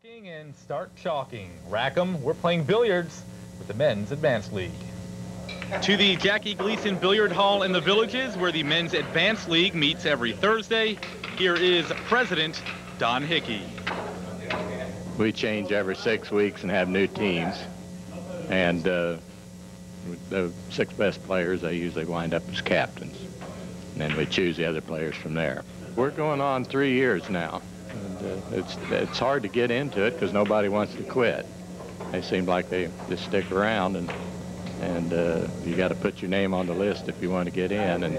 Rocking and start chalking. Rack 'em, we're playing billiards with the Men's Advanced League. To the Jackie Gleason Billiard Hall in the Villages, where the Men's Advanced League meets every Thursday. Here is President Don Hickey. We change every 6 weeks and have new teams. And the 6 best players, they usually wind up as captains. And then we choose the other players from there. We're going on 3 years now. And it's hard to get into it because nobody wants to quit. They seem like they just stick around, and you got to put your name on the list if you want to get in, and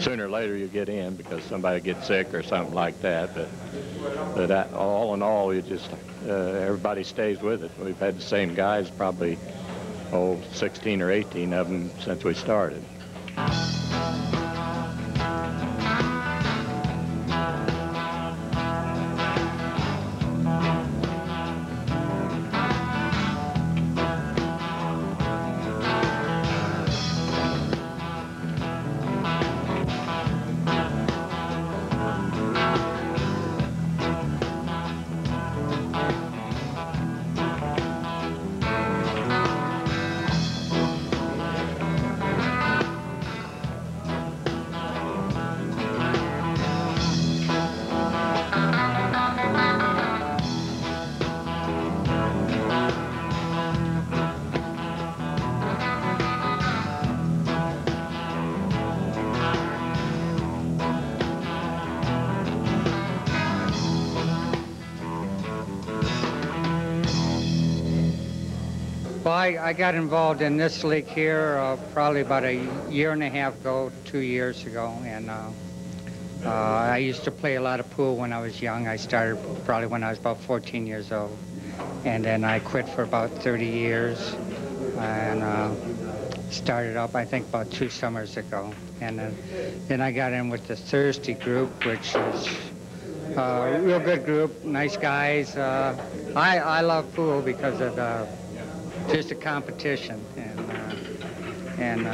sooner or later you get in because somebody gets sick or something like that. But all in all, you just everybody stays with it. We've had the same guys, probably 16 or 18 of them since we started. Well, I got involved in this league here probably about a year and a half ago, 2 years ago, and I used to play a lot of pool when I was young. I started probably when I was about 14 years old, and then I quit for about 30 years, and started up I think about 2 summers ago, and then I got in with the Thursday group, which is a real good group, nice guys. I love pool because of just a competition, and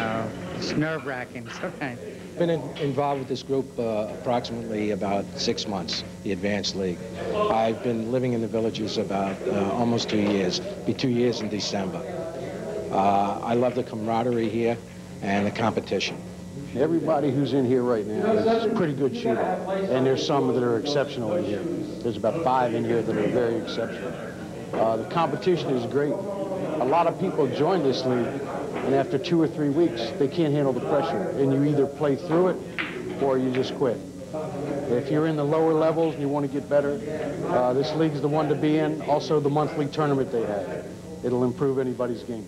it's nerve-wracking sometimes. Been involved with this group approximately about 6 months, the Advanced League. I've been living in the Villages about almost 2 years, be 2 years in December. I love the camaraderie here and the competition. Everybody who's in here right now is a pretty good shooter, and there's some that are exceptional in here. There's about 5 in here that are very exceptional. The competition is great. A lot of people join this league, and after 2 or 3 weeks, they can't handle the pressure, and you either play through it or you just quit. If you're in the lower levels and you want to get better, this league's the one to be in. Also, the monthly tournament they have. It'll improve anybody's game.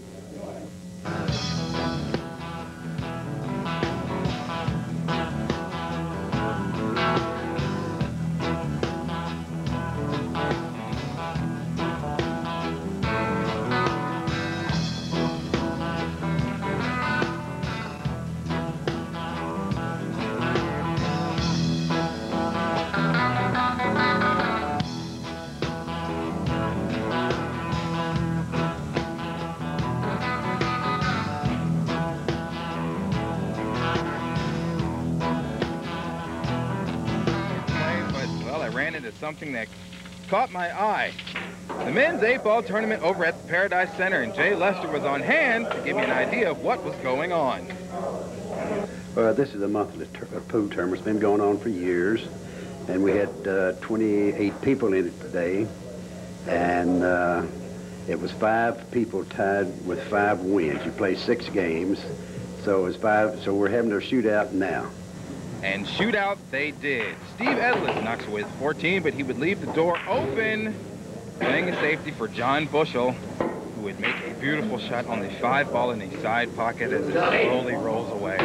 Something that caught my eye. The men's 8-ball tournament over at the Paradise Center, and Jay Lester was on hand to give me an idea of what was going on. This is a monthly pool tournament. It's been going on for years, and we had 28 people in it today, and it was 5 people tied with 5 wins. You play 6 games, so it's 5. So we're having our shootout now. And shootout they did. Steve Edlis knocks away the 14, but he would leave the door open, playing a safety for John Bushell, who would make a beautiful shot on the 5-ball in the side pocket as it slowly rolls away.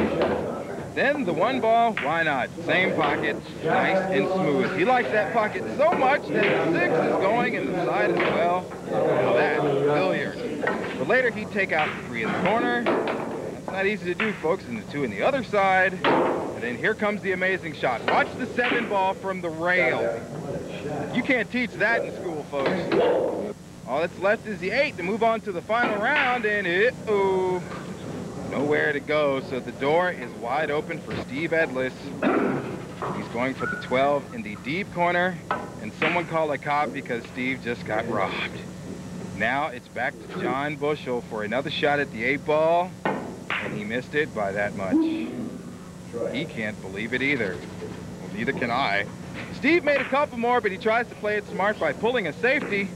Then the 1-ball, why not? Same pocket, nice and smooth. He likes that pocket so much that the 6 is going in the side as well. Now that's billiards. But later he'd take out the 3 in the corner. That's not easy to do, folks, and the 2 in the other side. And then here comes the amazing shot. Watch the 7-ball from the rail. You can't teach that in school, folks. All that's left is the 8 to move on to the final round, and nowhere to go, so the door is wide open for Steve Edlis. He's going for the 12 in the deep corner, and someone called a cop because Steve just got robbed. Now it's back to John Bushell for another shot at the 8-ball, and he missed it by that much. He can't believe it either. Well, neither can I. Steve made a couple more, but he tries to play it smart by pulling a safety.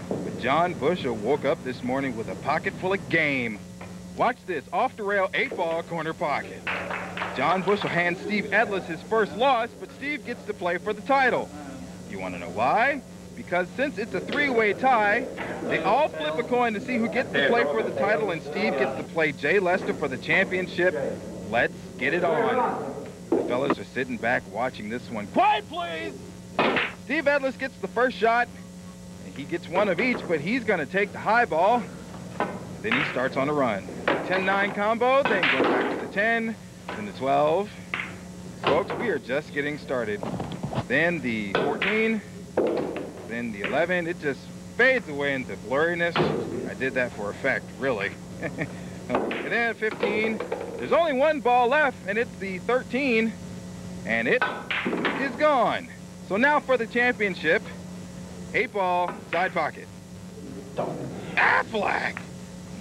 But John Bushell woke up this morning with a pocket full of game. Watch this, off-the-rail 8-ball corner pocket. John Bushell hands Steve Edlis his first loss, but Steve gets to play for the title. You want to know why? Because since it's a 3-way tie, they all flip a coin to see who gets to play for the title, and Steve gets to play Jay Lester for the championship. Let's get it on. The fellas are sitting back watching this one. Quiet, please! Steve Edlis gets the first shot, and he gets one of each, but he's going to take the high ball. Then he starts on a run. 10-9 combo, then go back to the 10, then the 12. Folks, we are just getting started. Then the 14, then the 11. It just fades away into blurriness. I did that for effect, really. And then 15. There's only one ball left, and it's the 13, and it is gone. So now for the championship, 8-ball side pocket. Affleck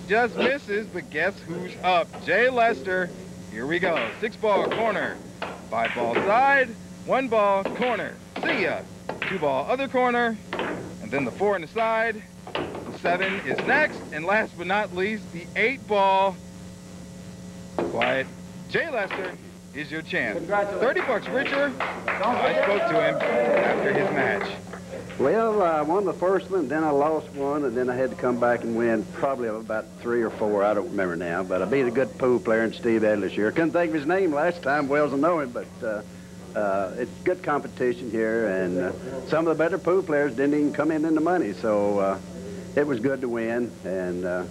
just misses, but guess who's up? Jay Lester. Here we go. 6-ball corner, 5-ball side, 1-ball corner. See ya. 2-ball other corner, and then the 4 on the side. The 7 is next, and last but not least, the 8-ball. Quiet. Jay Lester is your champ. $30 richer. I spoke to him after his match. Well, I won the first one, then I lost one, and then I had to come back and win probably about 3 or 4. I don't remember now, but I beat a good pool player in Steve Edlis here. Couldn't think of his name last time. Wells will know him, but it's good competition here, and some of the better pool players didn't even come in the money, so it was good to win, and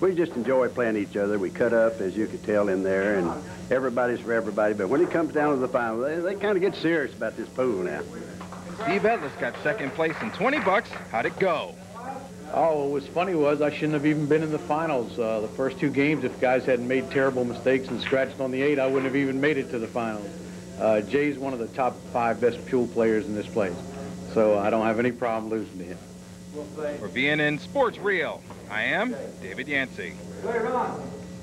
we just enjoy playing each other. We cut up, as you could tell in there, and everybody's for everybody, but when it comes down to the final, they kind of get serious about this pool now. Steve Edlis got second place and $20. How'd it go? Oh, what was funny was I shouldn't have even been in the finals. The first 2 games, if guys hadn't made terrible mistakes and scratched on the 8, I wouldn't have even made it to the finals. Jay's one of the top 5 best pool players in this place, so I don't have any problem losing to him. For BNN Sports Reel, I am David Yancey.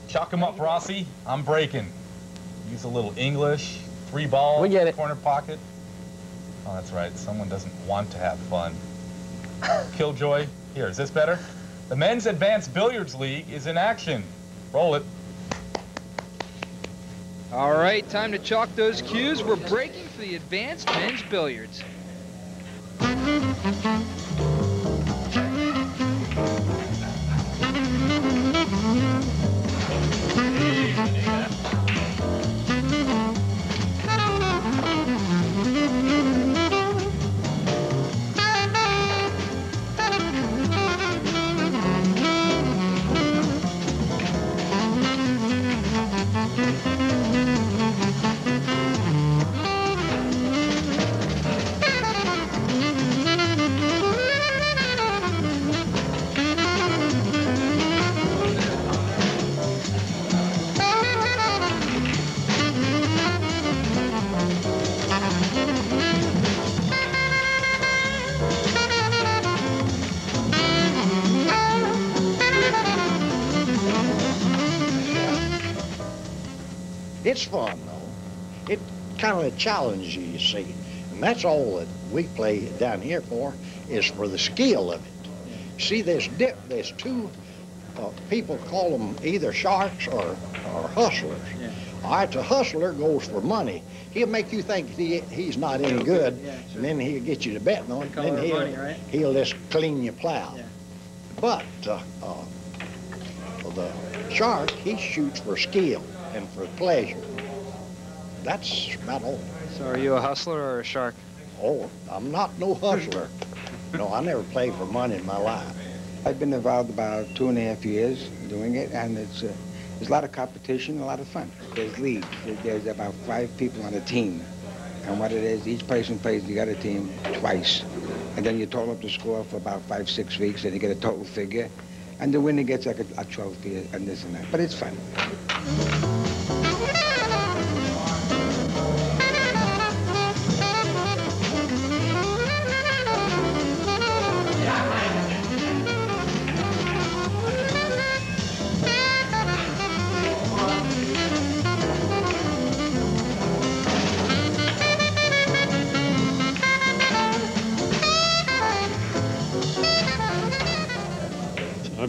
Chalk him up, Rossi. I'm breaking. Use a little English. 3-ball, We get it. corner pocket. Oh, that's right. Someone doesn't want to have fun. Killjoy. Here, is this better? The Men's Advanced Billiards League is in action. Roll it. All right, time to chalk those cues. We're breaking for the Advanced Men's Billiards. It's fun, though. It kind of challenges you, you see. And that's all that we play down here for, is for the skill of it. See, there's 2 people call them either sharks or hustlers. Yeah. All right, the hustler goes for money. He'll make you think he's not any good, Yeah, sure. and then he'll get you to betting on it, They and call then it money, right? he'll just clean your plow. Yeah. But the shark, he shoots for skill and for pleasure. That's about all. So are you a hustler or a shark? Oh, I'm not no hustler. No, I never played for money in my life. I've been involved about 2.5 years doing it, and there's a lot of competition, a lot of fun. There's leagues. There's about 5 people on a team. And what it is, each person plays the other team twice. And then you total up the score for about 5-6 weeks, and you get a total figure. And the winner gets like a trophy and this and that. But it's fun.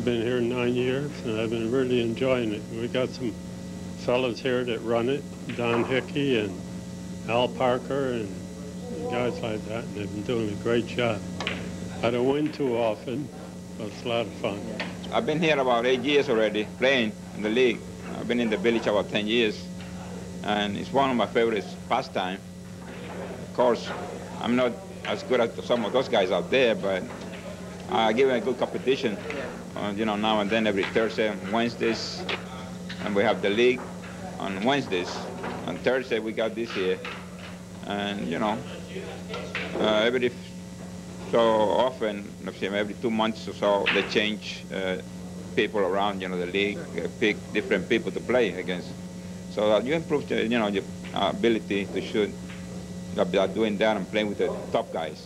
been here 9 years, and I've been really enjoying it. We got some fellas here that run it, Don Hickey and Al Parker and guys like that, and they've been doing a great job. I don't win too often, but it's a lot of fun. I've been here about 8 years already, playing in the league. I've been in the village about 10 years, and it's one of my favorite pastimes. Of course, I'm not as good as some of those guys out there, but I give it a good competition, you know, now and then, every Thursday and Wednesdays, and we have the league on Wednesdays. On Thursday, we got this here, and, you know, every so often, every 2 months or so, they change people around, you know, the league, pick different people to play against. So you improve, you know, your ability to shoot by doing that and playing with the top guys.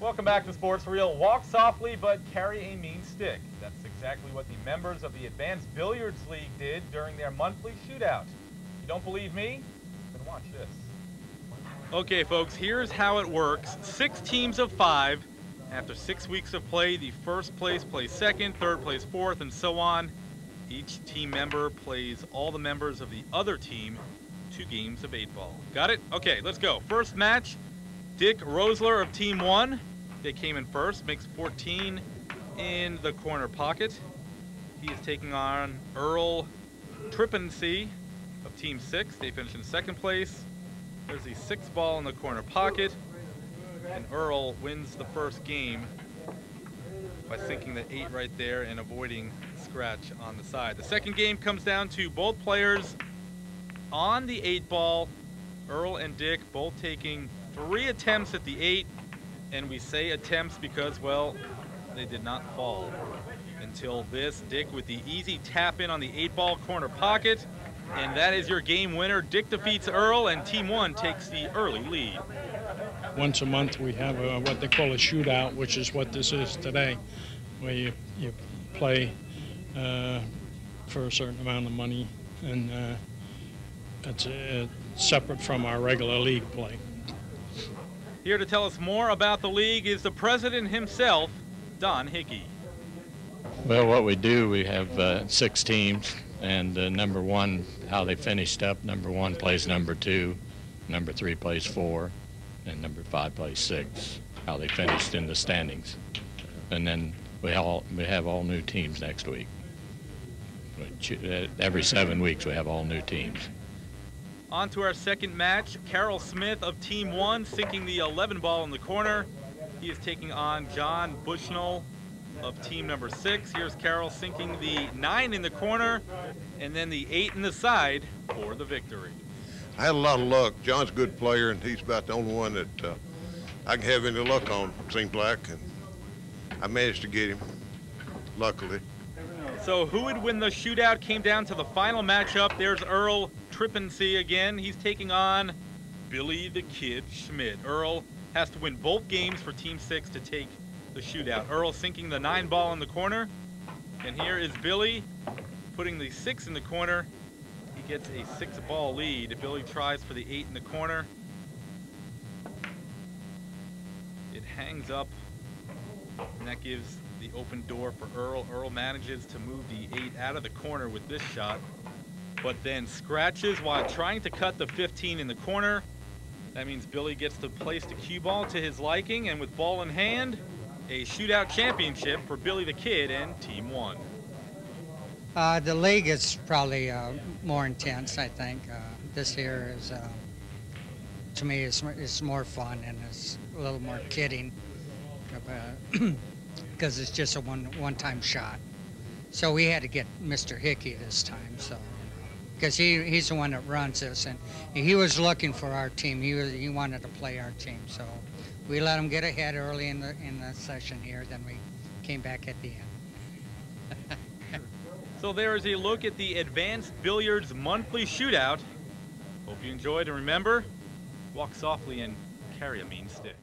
Welcome back to Sports Reel. Walk softly, but carry a mean stick. That's exactly what the members of the Advanced Billiards League did during their monthly shootout. If you don't believe me, then watch this. Okay, folks, here's how it works. 6 teams of 5. After 6 weeks of play, the first place plays second, third plays fourth, and so on. Each team member plays all the members of the other team 2 games of 8-ball. Got it? Okay, let's go. First match, Dick Rosler of Team 1. They came in first, makes 14 in the corner pocket. He is taking on Earl Trippensee of Team 6. They finished in second place. There's the 6th ball in the corner pocket, and Earl wins the first game by sinking the 8 right there and avoiding scratch on the side. The second game comes down to both players on the 8 ball. Earl and Dick both taking 3 attempts at the 8. And we say attempts because, well, they did not fall until this. Dick with the easy tap in on the 8-ball corner pocket. And that is your game winner. Dick defeats Earl, and Team 1 takes the early lead. Once a month we have what they call a shootout, which is what this is today, where you play for a certain amount of money, and it's separate from our regular league play. Here to tell us more about the league is the president himself, Don Hickey. Well, what we do, we have 6 teams, and number 1, how they finished up, number 1 plays number 2, number 3 plays 4, and number 5 plays 6, how they finished in the standings. And then we have all new teams next week. Every 7 weeks we have all new teams. On to our second match, Carroll Smith of Team 1 sinking the 11 ball in the corner. He is taking on John Bushnell of team number 6. Here's Carroll sinking the 9 in the corner and then the 8 in the side for the victory. I had a lot of luck. John's a good player, and he's about the only one that I can have any luck on, seems like, and I managed to get him, luckily. So who would win the shootout came down to the final matchup. There's Earl Trippensee again. He's taking on Billy the Kid Schmidt. Earl has to win both games for Team 6 to take the shootout. Earl sinking the 9 ball in the corner. And here is Billy putting the 6 in the corner. He gets a 6-ball lead. Billy tries for the 8 in the corner. It hangs up, and that gives the open door for Earl. Earl manages to move the 8 out of the corner with this shot, but then scratches while trying to cut the 15 in the corner. That means Billy gets to place the cue ball to his liking, and with ball in hand, a shootout championship for Billy the Kid and Team 1. The league is probably more intense, I think. This year is, to me, it's more fun and it's a little more kidding because it's just a one-time shot. So we had to get Mr. Hickey this time, so because he's the one that runs this, and he was looking for our team. He wanted to play our team, so we let him get ahead early in the session here. Then we came back at the end. So there is a look at the Advanced Billiards monthly shootout. Hope you enjoyed, and remember, walk softly and carry a mean stick.